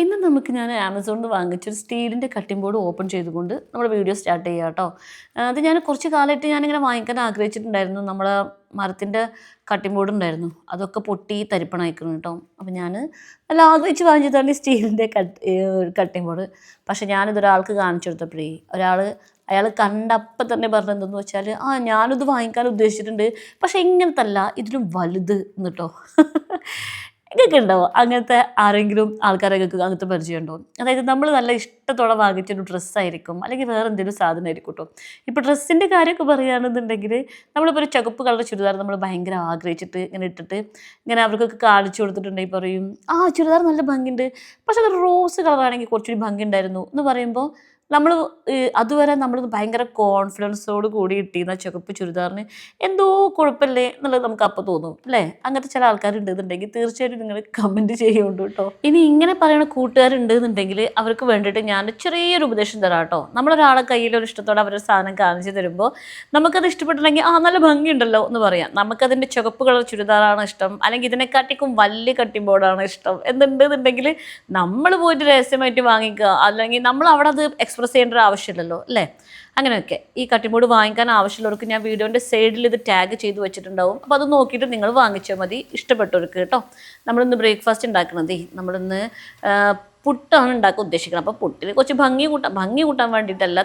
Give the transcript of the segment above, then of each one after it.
ഇന്ന് നമുക്ക് ഞാൻ ആമസോണിൽ നിന്ന് വാങ്ങിച്ചൊരു സ്റ്റീലിൻ്റെ കട്ടിംഗ് ബോർഡ് ഓപ്പൺ ചെയ്തുകൊണ്ട് നമ്മുടെ വീഡിയോ സ്റ്റാർട്ട് ചെയ്യാം കേട്ടോ. അത് ഞാൻ കുറച്ച് കാലമായിട്ട് ഞാനിങ്ങനെ വാങ്ങിക്കാൻ ആഗ്രഹിച്ചിട്ടുണ്ടായിരുന്നു. നമ്മളെ മരത്തിൻ്റെ കട്ടിംഗ് ബോർഡ് ഉണ്ടായിരുന്നു, അതൊക്കെ പൊട്ടി തരിപ്പണമായിക്കണം കേട്ടോ. അപ്പോൾ ഞാൻ നല്ല ആഗ്രഹിച്ച് വാങ്ങിച്ചതാണ് സ്റ്റീലിൻ്റെ കട്ടിംഗ് ബോർഡ്. പക്ഷേ ഞാനിതൊരാൾക്ക് കാണിച്ചു കൊടുത്തപ്പോഴേ അയാൾ കണ്ടപ്പം തന്നെ പറഞ്ഞത് എന്തെന്ന് വെച്ചാൽ, ഞാനിത് വാങ്ങിക്കാൻ ഉദ്ദേശിച്ചിട്ടുണ്ട്, പക്ഷേ ഇങ്ങനത്തല്ല, ഇതിലും വലുത് എന്നിട്ടോ. ഇതൊക്കെ ഉണ്ടാവും അങ്ങനത്തെ ആരെങ്കിലും ആൾക്കാരൊക്കെ അങ്ങനത്തെ പരിചയം ഉണ്ടോ? അതായത് നമ്മൾ നല്ല ഇഷ്ടത്തോടെ വാങ്ങിച്ചൊരു ഡ്രസ്സായിരിക്കും, അല്ലെങ്കിൽ വേറെ എന്തെങ്കിലും സാധനമായിരിക്കും കേട്ടോ. ഇപ്പോൾ ഡ്രസ്സിൻ്റെ കാര്യമൊക്കെ പറയുകയാണെന്നുണ്ടെങ്കിൽ, നമ്മളിപ്പോൾ ഒരു ചുവപ്പ് കളർ ചുരിദാർ നമ്മൾ ഭയങ്കര ആഗ്രഹിച്ചിട്ട് ഇങ്ങനെ ഇട്ടിട്ട് ഇങ്ങനെ അവർക്കൊക്കെ കാണിച്ചു കൊടുത്തിട്ടുണ്ടെങ്കിൽ പറയും, ചുരിദാർ നല്ല ഭംഗിയുണ്ട്, പക്ഷെ അത് റോസ് കളറാണെങ്കിൽ കുറച്ചുകൂടി ഭംഗി ഉണ്ടായിരുന്നു എന്ന് പറയുമ്പോൾ നമ്മൾ അതുവരെ നമ്മൾ ഭയങ്കര കോൺഫിഡൻസോട് കൂടി ഇട്ടിരുന്ന ചുവപ്പ് ചുരിദാറിന് എന്തോ കുഴപ്പമില്ലേ എന്നുള്ളത് നമുക്ക് അപ്പോൾ തോന്നും അല്ലേ? അങ്ങനത്തെ ചില ആൾക്കാരുണ്ടെന്നുണ്ടെങ്കിൽ തീർച്ചയായിട്ടും നിങ്ങൾ കമൻറ്റ് ചെയ്യുന്നുണ്ട് കേട്ടോ. ഇനി ഇങ്ങനെ പറയുന്ന കൂട്ടുകാരുണ്ടെന്നുണ്ടെങ്കിൽ അവർക്ക് വേണ്ടിയിട്ട് ഞാൻ ചെറിയൊരു ഉപദേശം തരാം കേട്ടോ. നമ്മളൊരാളെ കയ്യിൽ ഒരു ഇഷ്ടത്തോടെ അവരൊരു സാധനം കാണിച്ചു തരുമ്പോൾ നമുക്കത് ഇഷ്ടപ്പെട്ടിട്ടുണ്ടെങ്കിൽ നല്ല ഭംഗിയുണ്ടല്ലോ എന്ന് പറയാം. നമുക്കതിൻ്റെ ചുവപ്പ് കളർ ചുരിദാറാണ് ഇഷ്ടം, അല്ലെങ്കിൽ ഇതിനെക്കാട്ടിക്കും വലിയ കട്ടിംഗ് ബോർഡാണ് ഇഷ്ടം എന്നുണ്ടെന്നുണ്ടെങ്കിൽ നമ്മൾ പോയിട്ട് രഹസ്യമായിട്ട് വാങ്ങിക്കുക, അല്ലെങ്കിൽ നമ്മൾ അവിടെ അത് എക്സ്പ്രസ് ചെയ്യേണ്ട ഒരു ആവശ്യമില്ലല്ലോ അല്ലേ? അങ്ങനെയൊക്കെ ഈ കട്ടിംഗ് ബോർഡ് വാങ്ങിക്കാൻ ആവശ്യമുള്ളവർക്ക് ഞാൻ വീഡിയോൻ്റെ സൈഡിൽ ഇത് ടാഗ് ചെയ്ത് വെച്ചിട്ടുണ്ടാവും. അപ്പോൾ അത് നോക്കിയിട്ട് നിങ്ങൾ വാങ്ങിച്ചാൽ മതി, ഇഷ്ടപ്പെട്ടവർക്ക് കേട്ടോ. നമ്മളിന്ന് ബ്രേക്ക്ഫാസ്റ്റ് ഉണ്ടാക്കണതേ, നമ്മളിന്ന് പുട്ടാണ് ഉണ്ടാക്കാൻ ഉദ്ദേശിക്കുന്നത്. അപ്പോൾ പുട്ടിന് കുറച്ച് ഭംഗി കൂട്ടാൻ വേണ്ടിയിട്ടല്ല,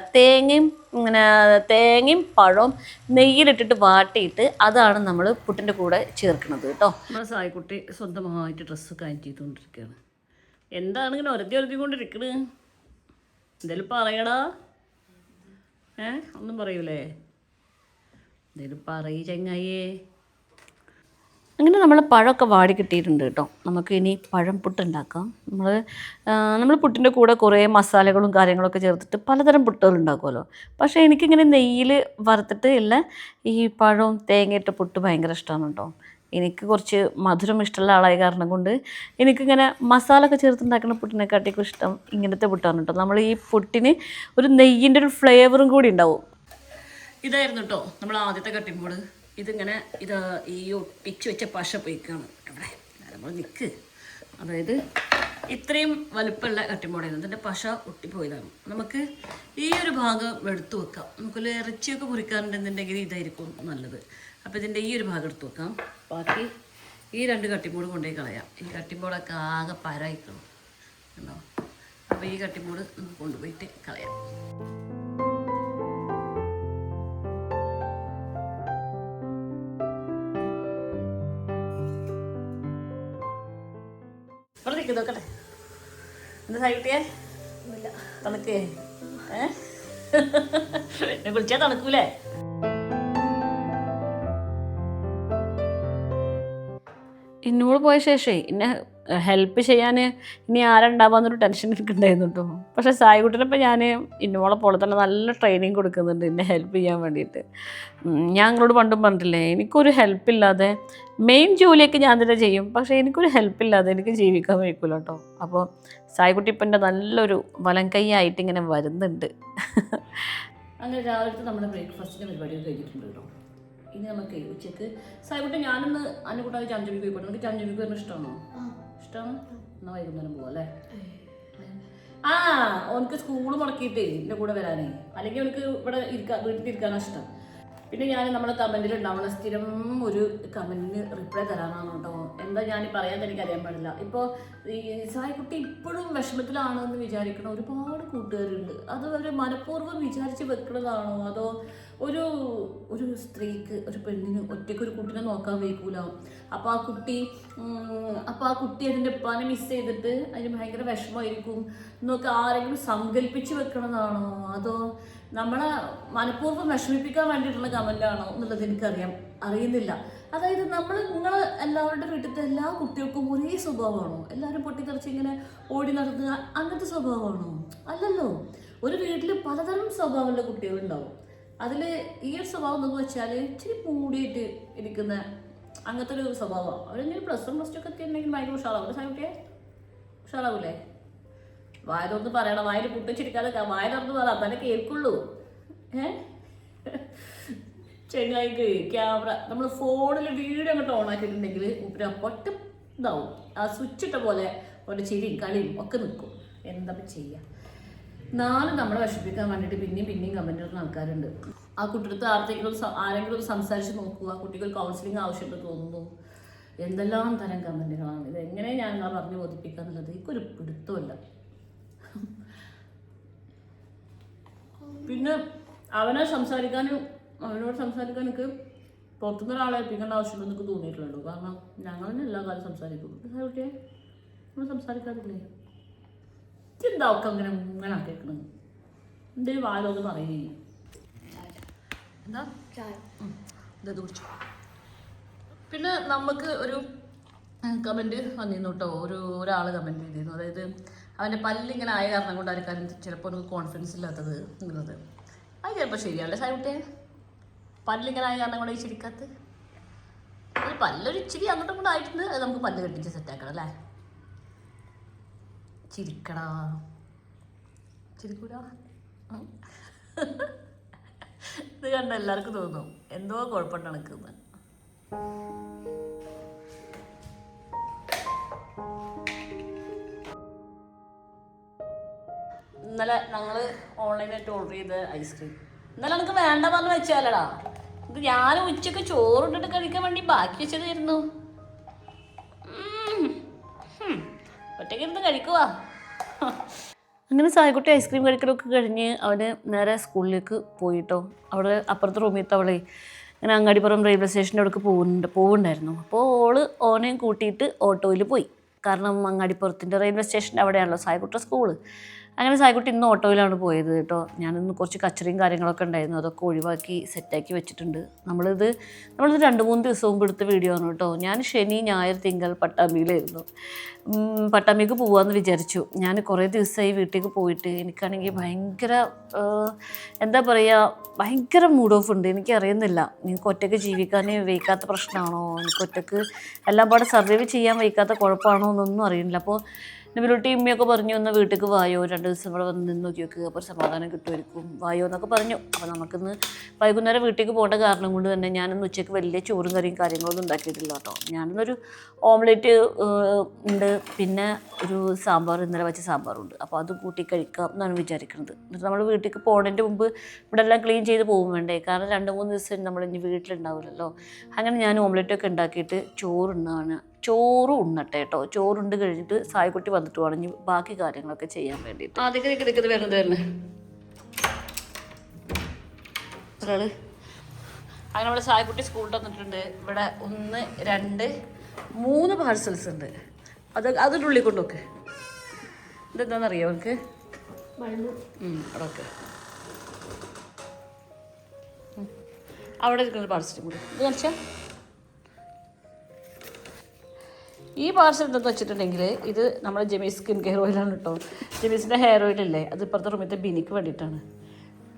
തേങ്ങയും പഴവും നെയ്യിലിട്ടിട്ട് വാട്ടിയിട്ട് അതാണ് നമ്മൾ പുട്ടിൻ്റെ കൂടെ ചേർക്കുന്നത് കേട്ടോ. നമ്മുടെ സായിക്കുട്ടി സ്വന്തമായിട്ട് ഡ്രസ്സൊക്കെ അയൺ ചെയ്തുകൊണ്ടിരിക്കുകയാണ്. എന്താണ് ഇങ്ങനെ ഒരതി എന്തേലും പറയടാ? ഒന്നും പറയൂലേ? എന്തേലും പറയൂ ചങ്ങായേ. അങ്ങനെ നമ്മൾ പഴമൊക്കെ വാടി കിട്ടിയിട്ടുണ്ട് കേട്ടോ. നമുക്ക് ഇനി പഴം പുട്ടുണ്ടാക്കാം. നമ്മൾ പുട്ടിൻ്റെ കൂടെ കുറേ മസാലകളും കാര്യങ്ങളൊക്കെ ചേർത്തിട്ട് പലതരം പുട്ടുകൾ ഉണ്ടാക്കുമല്ലോ. പക്ഷേ എനിക്കിങ്ങനെ നെയ്യിൽ വറുത്തിട്ട് ഇല്ല ഈ പഴവും തേങ്ങയിട്ട പുട്ട് ഭയങ്കര ഇഷ്ടമാണ് കേട്ടോ. എനിക്ക് കുറച്ച് മധുരം ഇഷ്ടമുള്ള ആളായ കാരണം കൊണ്ട് എനിക്കിങ്ങനെ മസാല ഒക്കെ ചേർത്തുണ്ടാക്കുന്ന പുട്ടിനെക്കാട്ടിയൊക്കെ ഇഷ്ടം ഇങ്ങനത്തെ പുട്ടാണ് കേട്ടോ. നമ്മൾ ഈ പുട്ടിന് ഒരു നെയ്യിൻ്റെ ഒരു ഫ്ലേവറും കൂടി ഉണ്ടാവും. ഇതായിരുന്നു കേട്ടോ നമ്മൾ ആദ്യത്തെ കട്ടിംഗ് ബോർഡ്. ഇതിങ്ങനെ ഈ ഒട്ടിച്ച് വെച്ച പശ പോയിക്കാണ് ഇവിടെ നമ്മൾ നിൽക്ക്. അതായത് ഇത്രയും വലുപ്പമുള്ള കട്ടിംഗ് ബോർഡായിരുന്നു, ഇതിൻ്റെ പശ ഒട്ടിപ്പോയതാണ്. നമുക്ക് ഈ ഒരു ഭാഗം എടുത്തു വെക്കാം. നമുക്കൊരു ഇറച്ചിയൊക്കെ പൊരിക്കാറുണ്ടെന്നുണ്ടെങ്കിൽ ഇതായിരിക്കും നല്ലത്. അപ്പോൾ ഇതിൻ്റെ ഈ ഒരു ഭാഗം എടുത്ത് വെക്കാം. ബാക്കി ഈ 2 കട്ടിംഗ് ബോർഡ് കൊണ്ടുപോയി കളയാം. ഈ കട്ടിംഗ് ബോർഡൊക്കെ ആകെ പരായിക്കണം ഉണ്ടോ. അപ്പോൾ ഈ കട്ടിംഗ് ബോർഡ് നമുക്ക് കൊണ്ടുപോയിട്ട് കളയാം. ഇവിടെ നിൽക്കുന്നു നോക്കട്ടെ. എന്താ സൈറ്റിയേ തണുക്കേ? എന്നെ വിളിച്ചാൽ തണുക്കൂലേ? ഇന്നോട് പോയ ശേഷമേ എന്നെ ഹെൽപ്പ് ചെയ്യാൻ ഇനി ആരുണ്ടാവാന്നൊരു ടെൻഷൻ എനിക്കുണ്ടായിരുന്നു കേട്ടോ. പക്ഷേ സായിക്കുട്ടനിപ്പോൾ ഞാൻ ഇന്നോളെ പോലെ തന്നെ നല്ല ട്രെയിനിങ് കൊടുക്കുന്നുണ്ട് എന്നെ ഹെൽപ്പ് ചെയ്യാൻ വേണ്ടിയിട്ട്. ഞാൻ നിങ്ങളോട് പണ്ടും പറഞ്ഞിട്ടില്ലേ, എനിക്കൊരു ഹെൽപ്പില്ലാതെ മെയിൻ ജോലിയൊക്കെ ഞാൻ തന്നെ ചെയ്യും, പക്ഷേ എനിക്കൊരു ഹെൽപ്പില്ലാതെ എനിക്ക് ജീവിക്കാൻ വയ്ക്കില്ല കേട്ടോ. അപ്പോൾ സായിക്കുട്ടി ഇപ്പം എൻ്റെ നല്ലൊരു വലം കൈയായിട്ട് ഇങ്ങനെ വരുന്നുണ്ട്. അങ്ങനെ രാവിലത്തെ നമ്മുടെ ബ്രേക്ക്ഫാസ്റ്റിൻ്റെ പരിപാടിയൊക്കെ കഴിഞ്ഞിട്ടുണ്ട് കേട്ടോ. ഇനി നമുക്ക് ഉച്ചക്ക് സായിക്കുട്ടി ഞാനൊന്ന് അതിനെ കൂട്ടാതെ ചഞ്ചുബിക്ക് പോയിക്കോട്ടെ. നമുക്ക് ചഞ്ചുബിക്ക് വരുന്ന ഇഷ്ടമാണോ? ഇഷ്ടമാണ്. എന്നാൽ വൈകുന്നേരം പോവാം അല്ലേ? ഓനക്ക് സ്കൂൾ മുടക്കിയിട്ടേ എൻ്റെ കൂടെ വരാനേ, അല്ലെങ്കിൽ അവനക്ക് ഇവിടെ വീട്ടിൽ ഇരിക്കാനാണ് ഇഷ്ടം. പിന്നെ ഞാൻ നമ്മളെ കമൻറ്റിൽ ഉണ്ടാവുന്ന സ്ഥിരം ഒരു കമൻറ്റിന് റിപ്ലൈ തരാനാണ് കേട്ടോ. എന്താ ഞാൻ പറയാൻ എനിക്കറിയാൻ പാടില്ല. ഇപ്പോൾ ഈ സായിക്കുട്ടി ഇപ്പോഴും വിഷമത്തിലാണെന്ന് വിചാരിക്കണം ഒരുപാട് കൂട്ടുകാരുണ്ട്. അത് അവർ മനഃപൂർവ്വം വിചാരിച്ച് വെക്കുന്നതാണോ, അതോ ഒരു സ്ത്രീക്ക് ഒരു പെണ്ണിന് ഒറ്റയ്ക്കൊരു കുട്ടിനെ നോക്കാൻ വയ്ക്കൂല, അപ്പോൾ ആ കുട്ടി അതിൻ്റെ ഉപ്പാനെ മിസ് ചെയ്തിട്ട് അതിന് ഭയങ്കര വിഷമമായിരിക്കും എന്നൊക്കെ ആരെങ്കിലും സങ്കല്പിച്ച് വെക്കണതാണോ, അതോ നമ്മളെ മനഃപൂർവ്വം വിഷമിപ്പിക്കാൻ വേണ്ടിയിട്ടുള്ള കമൻ്റാണോ എന്നുള്ളത് അറിയുന്നില്ല. അതായത് നിങ്ങൾ എല്ലാവരുടെ വീട്ടിലത്തെ എല്ലാ കുട്ടികൾക്കും ഒരേ സ്വഭാവമാണോ? എല്ലാവരും പൊട്ടിത്തെറിച്ച് ഇങ്ങനെ ഓടി നടത്തുക അങ്ങനത്തെ സ്വഭാവമാണോ? അല്ലല്ലോ. ഒരു വീട്ടിൽ പലതരം സ്വഭാവമുള്ള കുട്ടികളുണ്ടാവും. അതിൽ ഈ ഒരു സ്വഭാവം എന്താണെന്ന് വെച്ചാൽ ഇച്ചിരി മൂടിയിട്ട് ഇരിക്കുന്ന അങ്ങനത്തെ ഒരു സ്വഭാവമാണ്. അവരെങ്ങനെ +1 +2 ഒക്കെ എത്തിയിട്ടുണ്ടെങ്കിൽ ഭയങ്കര ഉഷാറാവും. സായിക്കുട്ടിയെ ഉഷാറാവൂലേ? വായ തുറന്ന് പറയണം, വായിൽ പുട്ടിച്ചിരിക്കാതെ വായ തുറന്ന് പറ, തന്നെ കേൾക്കുള്ളൂ. ചെങ്ങായിക്ക് ക്യാമറ നമ്മൾ ഫോണിൽ വീഡിയോ അങ്ങോട്ട് ഓൺ ആക്കിയിട്ടുണ്ടെങ്കിൽ പൊട്ട ഇതാവും. ആ സ്വിച്ച് ഇട്ട പോലെ ഓരോ ചിരിയും കളിയും ഒക്കെ നിൽക്കും. എന്താ ചെയ്യുക? നാളെ നമ്മളെ വിഷമിപ്പിക്കാൻ വേണ്ടിയിട്ട് പിന്നെയും കമൻറ്റ് ഇടുന്ന ആൾക്കാരുണ്ട്. ആ കുട്ടിയുടെ ആരെങ്കിലും സംസാരിച്ച് നോക്കുക, ആ കുട്ടിക്ക് ഒരു കൗൺസിലിംഗ് ആവശ്യമുണ്ട് തോന്നുന്നു. എന്തെല്ലാം തരം കമൻറ്റുകളാണ്. ഇത് എങ്ങനെ ഞാൻ പറഞ്ഞു ബോധിപ്പിക്കുക എന്നുള്ളത് എനിക്കൊരു പിടുത്തമല്ല. പിന്നെ അവനോട് സംസാരിക്കാൻ എനിക്ക് പുറത്തുനിന്ന് ഒരാളെ ഏൽപ്പിക്കേണ്ട ആവശ്യമുണ്ടെന്ന് എനിക്ക് തോന്നിയിട്ടുള്ളൂ. കാരണം ഞങ്ങൾ തന്നെ എല്ലാ കാലം സംസാരിക്കുള്ളൂ. കുട്ടിയെ നമ്മൾ സംസാരിക്കാറില്ലേ? ചിന്താവൊക്കെ അങ്ങനെ ആക്കിയേക്കണം. എന്തെങ്കിലും വായിലൊന്ന് പറയുകയും എന്താ ഇത് കുറിച്ചു. പിന്നെ നമുക്ക് ഒരു കമൻറ്റ് വന്നിരുന്നു കേട്ടോ. ഒരാൾ കമൻറ്റ് ചെയ്തിരുന്നു. അതായത് അവൻ്റെ പല്ലിങ്ങനെ ആയ കാരണം കൊണ്ടായിരിക്കും ചിലപ്പോൾ ഒരു കോൺഫിഡൻസ് ഇല്ലാത്തത് എന്നുള്ളത്. അത് ചിലപ്പോൾ ശരിയല്ലേ സായിക്കുട്ടിയെ? പല്ലിങ്ങനെ ആയ കാരണം കൊണ്ട് ചിരിക്കാത്ത ഒരു പല്ലൊരു ഇച്ചിരി അങ്ങോട്ടും കൂടെ ആയിട്ടുണ്ട്. അത് നമുക്ക് പല്ല് കെട്ടിച്ച് സെറ്റാക്കണം അല്ലേ? ചിരിക്കടാ, ചിരിക്കൂടാ. ഇത് കണ്ട എല്ലാവർക്കും തോന്നും എന്തോ കുഴപ്പമുണ്ട് നടക്കുന്നത്. ഇന്നലെ ഞങ്ങൾ ഓൺലൈനായിട്ട് ഓർഡർ ചെയ്ത ഐസ്ക്രീം ഇന്നലെ എനിക്ക് വേണ്ട പറഞ്ഞു വെച്ചാലടാ. ഇത് ഞാൻ ഉച്ചക്ക് ചോറിട്ടിട്ട് കഴിക്കാൻ വേണ്ടി ബാക്കി വെച്ചതായിരുന്നു. ഒറ്റയ്ക്ക് ഇരുന്ന് കഴിക്കുവാ. അങ്ങനെ സായിക്കുട്ടി ഐസ്ക്രീം കഴിക്കലൊക്കെ കഴിഞ്ഞ് അവന് നേരെ സ്കൂളിലേക്ക് പോയിട്ടോ. അവിടെ അപ്പുറത്തെ റൂമിൽ അവളെ ഇങ്ങനെ അങ്ങാടിപ്പുറം റെയിൽവേ സ്റ്റേഷൻ്റെ അവിടേക്ക് പോവുണ്ടായിരുന്നു. അപ്പോൾ ഓനെയും കൂട്ടിയിട്ട് ഓട്ടോയിൽ പോയി. കാരണം അങ്ങാടിപ്പുറത്തിൻ്റെ റെയിൽവേ സ്റ്റേഷൻ്റെ അവിടെയാണല്ലോ സായിക്കുട്ടിയുടെ സ്കൂള്. അങ്ങനെ സായിക്കുട്ടി ഇന്ന് ഓട്ടോയിലാണ് പോയത് കേട്ടോ. ഞാനിന്ന് കുറച്ച് കച്ചറിയും കാര്യങ്ങളൊക്കെ ഉണ്ടായിരുന്നു. അതൊക്കെ ഒഴിവാക്കി സെറ്റാക്കി വെച്ചിട്ടുണ്ട്. നമ്മളിത് 2-3 ദിവസം മുമ്പ് എടുത്ത വീഡിയോ ആണ് കേട്ടോ. ഞാൻ ശനി ഞായർ തിങ്കൾ പട്ടാമ്പിയിലായിരുന്നു. പട്ടാമ്പിക്ക് പോകാമെന്ന് വിചാരിച്ചു. ഞാൻ കുറേ ദിവസമായി വീട്ടിലേക്ക് പോയിട്ട് എനിക്കാണെങ്കിൽ ഭയങ്കര എന്താ പറയുക, ഭയങ്കര മൂഡ് ഓഫ് ഉണ്ട്. എനിക്കറിയുന്നില്ല, എനിക്ക് ഒറ്റയ്ക്ക് ജീവിക്കാൻ വയ്ക്കാത്ത പ്രശ്നമാണോ, എനിക്ക് ഒറ്റയ്ക്ക് എല്ലാം പാടെ സർവൈവ് ചെയ്യാൻ വയ്ക്കാത്ത കുഴപ്പമാണോ എന്നൊന്നും അറിയില്ല. അപ്പോൾ നിവിലൂട്ടി ഉമ്മയൊക്കെ പറഞ്ഞു ഒന്ന് വീട്ടിലേക്ക് വായോ, 2 ദിവസം ഇവിടെ വന്ന് നിന്ന് നോക്കി വെക്കുക, അപ്പോൾ ഒരു സമാധാനം കിട്ടുമായിരിക്കും, വായോ എന്നൊക്കെ പറഞ്ഞു. അപ്പോൾ നമുക്കിന്ന് വൈകുന്നേരം വീട്ടിലേക്ക് പോകേണ്ട കാരണം കൊണ്ട് തന്നെ ഞാനിന്ന് ഉച്ചയ്ക്ക് വലിയ ചോറും കറിയും കാര്യങ്ങളൊന്നും ഉണ്ടാക്കിയിട്ടില്ല കേട്ടോ. ഞാനിന്നൊരു ഓംലെറ്റ് ഉണ്ട്, പിന്നെ ഒരു സാമ്പാർ, ഇന്നലെ വെച്ച സാമ്പാറുണ്ട്. അപ്പോൾ അത് കൂട്ടി കഴിക്കാം എന്നാണ് വിചാരിക്കുന്നത്. എന്നിട്ട് നമ്മൾ വീട്ടിലേക്ക് പോകുന്നതിൻ്റെ മുമ്പ് ഇവിടെ എല്ലാം ക്ലീൻ ചെയ്ത് പോകും വേണ്ടേ, കാരണം 2-3 ദിവസം നമ്മൾ ഇനി വീട്ടിലുണ്ടാവില്ലല്ലോ. അങ്ങനെ ഞാൻ ഓംലെറ്റൊക്കെ ഉണ്ടാക്കിയിട്ട് ചോറ് ഉണ്ണട്ടെ കേട്ടോ. ചോറുണ്ട് കഴിഞ്ഞിട്ട് സായിക്കുട്ടി വന്നിട്ട് വേണം ബാക്കി കാര്യങ്ങളൊക്കെ ചെയ്യാൻ വേണ്ടിയിട്ട്. ആദ്യം വരുന്നത് ഒരാള് അങ്ങനെ നമ്മുടെ സായിക്കുട്ടി സ്കൂളിൽ വന്നിട്ടുണ്ട്. ഇവിടെ 1, 2, 3 പാഴ്സൽസ് ഉണ്ട്. അതിൻ്റെ ഉള്ളിൽ കൊണ്ടുവെക്ക്. ഇതെന്താണെന്നറിയോ അവർക്ക്? അവിടെയൊക്കെ അവിടെ ഇരിക്കുന്ന പാഴ്സലും കൂടി ഇത് കാണിച്ചാൽ. ഈ പാർസൽ എന്തെന്ന് വെച്ചിട്ടുണ്ടെങ്കിൽ ഇത് നമ്മുടെ ജെമീസ് സ്കിൻ കെയർ ഓയിലാണ് കേട്ടോ. ജെമീസിൻ്റെ ഹെയർ ഓയിലല്ലേ, അത് ഇപ്പുറത്തെ റൂമിലത്തെ ബിനിക്ക് വേണ്ടിയിട്ടാണ്.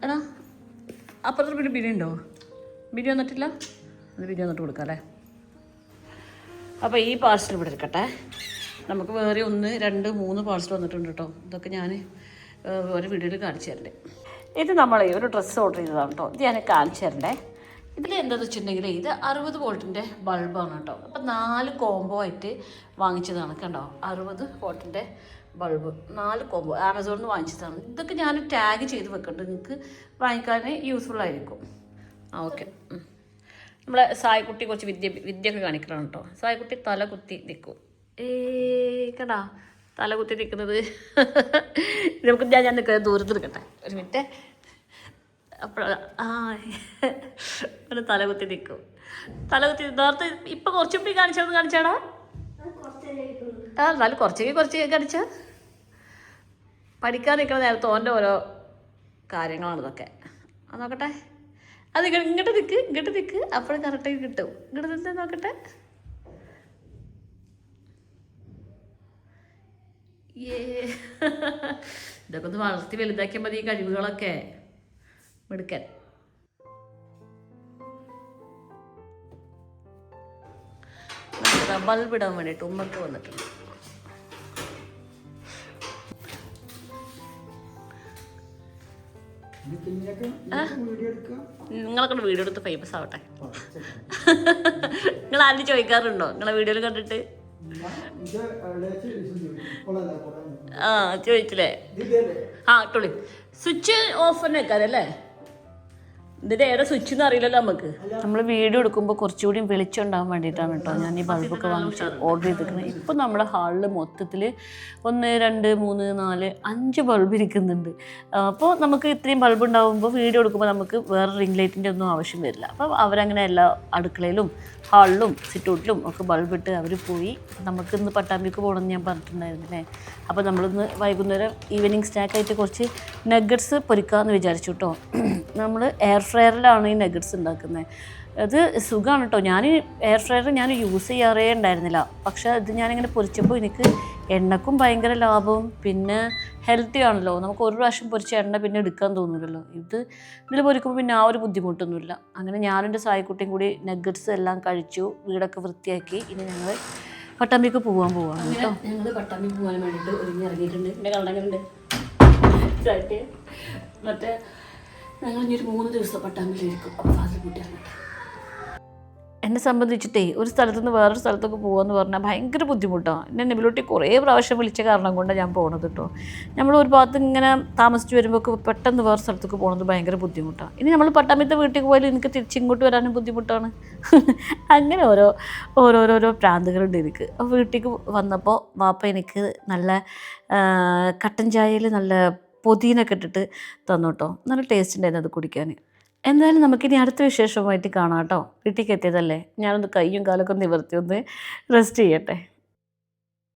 എടാ അപ്പുറത്തെ റൂമിൽ ബിനി ഉണ്ടോ? ബിനി വന്നിട്ടില്ല, അത് ബിനി വന്നിട്ട് കൊടുക്കാം അല്ലേ. അപ്പോൾ ഈ പാർസൽ ഇവിടെ ഇരിക്കട്ടെ. നമുക്ക് വേറെ 1, 2, 3 പാർസൽ വന്നിട്ടുണ്ട് കേട്ടോ. ഇതൊക്കെ ഞാൻ ഒരു വീഡിയോയിൽ കാണിച്ചു തരണ്ടേ. ഇത് നമ്മളെ ഒരു ഡ്രസ്സ് ഓർഡർ ചെയ്തതാണ് കേട്ടോ. ഇത് ഞാൻ കാണിച്ചു തരണ്ടേ. ഇതിൽ എന്താണെന്ന് വെച്ചിട്ടുണ്ടെങ്കിൽ ഇത് 60 വോൾട്ടിൻ്റെ ബൾബാണ് കേട്ടോ. അപ്പം 4 കോംബോ ആയിട്ട് വാങ്ങിച്ചതാണ് കണ്ടോ. 60 വോൾട്ടിൻ്റെ ബൾബ് 4 കോംബോ ആമസോണിൽ നിന്ന് വാങ്ങിച്ചതാണ്. ഇതൊക്കെ ഞാൻ ടാഗ് ചെയ്ത് വെക്കുന്നുണ്ട്, നിങ്ങൾക്ക് വാങ്ങിക്കാൻ യൂസ്ഫുൾ ആയിരിക്കും. ഓക്കെ. നമ്മളെ സായിക്കുട്ടി കുറച്ച് വിദ്യയൊക്കെ കാണിക്കണം കേട്ടോ. സായിക്കുട്ടി തല കുത്തി നിൽക്കും. കണ്ടാ തല കുത്തി നിൽക്കുന്നത്. നമുക്ക് ഞാൻ നിൽക്കുന്നത് ദൂരത്ത് നിൽക്കട്ടെ, ഒരു മിനിറ്റ്. അപ്പോൾ തലകുത്തി നിൽക്കും. തലകുത്തി നേരത്തെ ഇപ്പം കുറച്ചുകൂടി കാണിച്ചാടാ. എന്നാലും കുറച്ചൊക്കെ കാണിച്ച പഠിക്കാൻ നിൽക്കുന്ന നേരത്തെ ഓൻ്റെ ഓരോ കാര്യങ്ങളാണ് ഇതൊക്കെ. അത് നോക്കട്ടെ. അത് ഇങ്ങോട്ട് നിൽക്ക് അപ്പോഴും കറക്റ്റായി കിട്ടും. ഇങ്ങോട്ട് നിന്ന് നോക്കട്ടെ. ഇതൊക്കെ ഒന്ന് വളർത്തി വലുതാക്കിയാൽ മതി ഈ കഴിവുകളൊക്കെ. എടുക്കാൻ ബൾബ് ഇടാൻ വേണ്ടിയിട്ട് ഉമ്മക്ക് വന്നിട്ടുണ്ട്. നിങ്ങളൊക്കെ വീഡിയോ എടുത്ത് ഫേമസ് ആവട്ടെ. നിങ്ങൾ ആരും ചോദിക്കാറുണ്ടോ നിങ്ങളെ വീഡിയോയിൽ കണ്ടിട്ട്? ആ ചോദിച്ചില്ലേ ആ ഇട്ടോളി സ്വിച്ച് ഓഫ് തന്നെ വെക്കാറല്ലേ ഇതിൻ്റെ ഏടെ സ്വിച്ച് എന്ന് അറിയില്ലല്ലോ നമുക്ക് നമ്മൾ വീഡിയോ എടുക്കുമ്പോൾ കുറച്ചുകൂടി വെളിച്ചം ഉണ്ടാകാൻ വേണ്ടിയിട്ടാണ് കേട്ടോ ഞാൻ ഈ ബൾബൊക്കെ വാങ്ങിച്ച് ഓർഡർ ചെയ്തിരിക്കുന്നത് ഇപ്പോൾ നമ്മുടെ ഹാളിൽ മൊത്തത്തിൽ 1 2 3 4 5 ബൾബ് ഇരിക്കുന്നുണ്ട് അപ്പോൾ നമുക്ക് ഇത്രയും ബൾബ് ഉണ്ടാകുമ്പോൾ വീഡിയോ എടുക്കുമ്പോൾ നമുക്ക് വേറെ റിംഗ് ലൈറ്റിൻ്റെ ഒന്നും ആവശ്യം വരില്ല അപ്പോൾ അവരങ്ങനെ എല്ലാ അടുക്കളയിലും ഹാളിലും സിറ്റൗട്ടിലും ഒക്കെ ബൾബിട്ട് അവർ പോയി നമുക്കിന്ന് പട്ടാമ്പിക്ക് പോകണമെന്ന് ഞാൻ പറഞ്ഞിട്ടുണ്ടായിരുന്നില്ലേ അപ്പോൾ നമ്മളിന്ന് വൈകുന്നേരം ഈവനിങ് സ്നാക്കായിട്ട് കുറച്ച് നഗറ്റ്സ് പൊരിക്കാമെന്ന് വിചാരിച്ചു കേട്ടോ നമ്മൾ എയർ ഫ്രയറിലാണ് ഈ നഗറ്റ്സ് ഉണ്ടാക്കുന്നത് അത് സുഖമാണ് കേട്ടോ ഞാൻ എയർ ഫ്രയർ ഞാൻ യൂസ് ചെയ്യാറേ ഉണ്ടായിരുന്നില്ല പക്ഷേ ഇത് ഞാനിങ്ങനെ പൊരിച്ചപ്പോൾ എനിക്ക് എണ്ണക്കും ഭയങ്കര ലാഭവും പിന്നെ ഹെൽത്തി ആണല്ലോ നമുക്ക് ഒരു പ്രാവശ്യം പൊരിച്ച എണ്ണ പിന്നെ എടുക്കാൻ തോന്നില്ലല്ലോ ഇതിൽ പൊരിക്കുമ്പോൾ പിന്നെ ആ ഒരു ബുദ്ധിമുട്ടൊന്നുമില്ല അങ്ങനെ ഞാനും എൻ്റെ സായിക്കുട്ടിയും കൂടി നഗറ്റ്സ് എല്ലാം കഴിച്ചു വീടൊക്കെ വൃത്തിയാക്കി ഇനി ഞങ്ങൾ പട്ടാമ്പിക്ക് പോവാണ് കേട്ടോ ഞങ്ങൾ പട്ടാമ്പി പോകാൻ വേണ്ടിയിട്ട് ഒരുങ്ങി ഇറങ്ങിയിട്ടുണ്ട് പിന്നെ കണ്ടങ്ങളുണ്ട് മറ്റേ ഞങ്ങൾ ഇനി ഒരു 3 ദിവസം പട്ടാമ്പിയിലായിരിക്കും അപ്പോൾ അതിൽ കൂട്ടിയാണ് എന്നെ സംബന്ധിച്ചിട്ടേ ഒരു സ്ഥലത്തുനിന്ന് വേറൊരു സ്ഥലത്തൊക്കെ പോകുമെന്ന് പറഞ്ഞാൽ ഭയങ്കര ബുദ്ധിമുട്ടാണ് എന്നെ നെബിലോട്ടി കുറേ പ്രാവശ്യം വിളിച്ച കാരണം കൊണ്ടാണ് ഞാൻ പോണത് കേട്ടോ നമ്മൾ ഒരു ഭാഗത്ത് ഇങ്ങനെ താമസിച്ച് വരുമ്പോൾ പെട്ടെന്ന് വേറെ സ്ഥലത്തേക്ക് പോകുന്നത് ഭയങ്കര ബുദ്ധിമുട്ടാണ് ഇനി നമ്മൾ പട്ടാമ്പത്തെ വീട്ടിൽ പോയാലും എനിക്ക് തിരിച്ചിങ്ങോട്ട് വരാനും ബുദ്ധിമുട്ടാണ് അങ്ങനെ ഓരോരോ പ്രാന്തുകളുണ്ട് എനിക്ക് അപ്പോൾ വീട്ടിലേക്ക് വന്നപ്പോൾ വാപ്പ എനിക്ക് നല്ല കട്ടൻ ചായയിൽ നല്ല പൊതിനൊക്കെ ഇട്ടിട്ട് തന്നു കേട്ടോ നല്ല ടേസ്റ്റ് ഉണ്ടായിരുന്നു അത് കുടിക്കാൻ എന്തായാലും നമുക്കിനി അടുത്ത വിശേഷമായിട്ട് കാണാം കേട്ടോ വീട്ടിലേക്ക് എത്തിയതല്ലേ ഞാനൊന്ന് കയ്യും കാലൊക്കെ നിവർത്തി ഒന്ന് റെസ്റ്റ് ചെയ്യട്ടെ